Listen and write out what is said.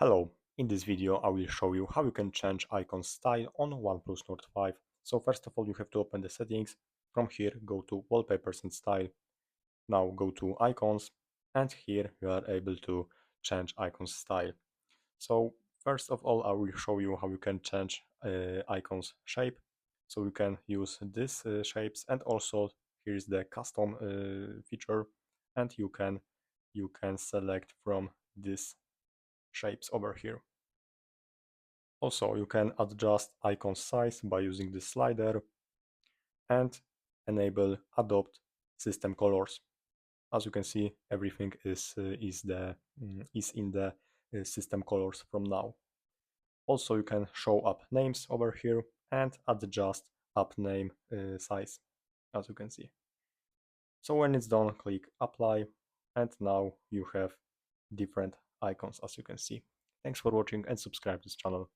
Hello, in this video I will show you how you can change icon style on OnePlus Nord 5. So first of all you have to open the settings. From here go to wallpapers and style. Now go to icons and here you are able to change icon style. So first of all I will show you how you can change icons shape. So you can use these shapes, and also here is the custom feature, and you can select from these shapes over here. Also, you can adjust icon size by using the slider and enable adopt system colors. As you can see, everything is in the system colors from now. Also, you can show up names over here and adjust up name size, as you can see. So when it's done, click apply, and now you have different icons, as you can see. Thanks for watching and subscribe to this channel.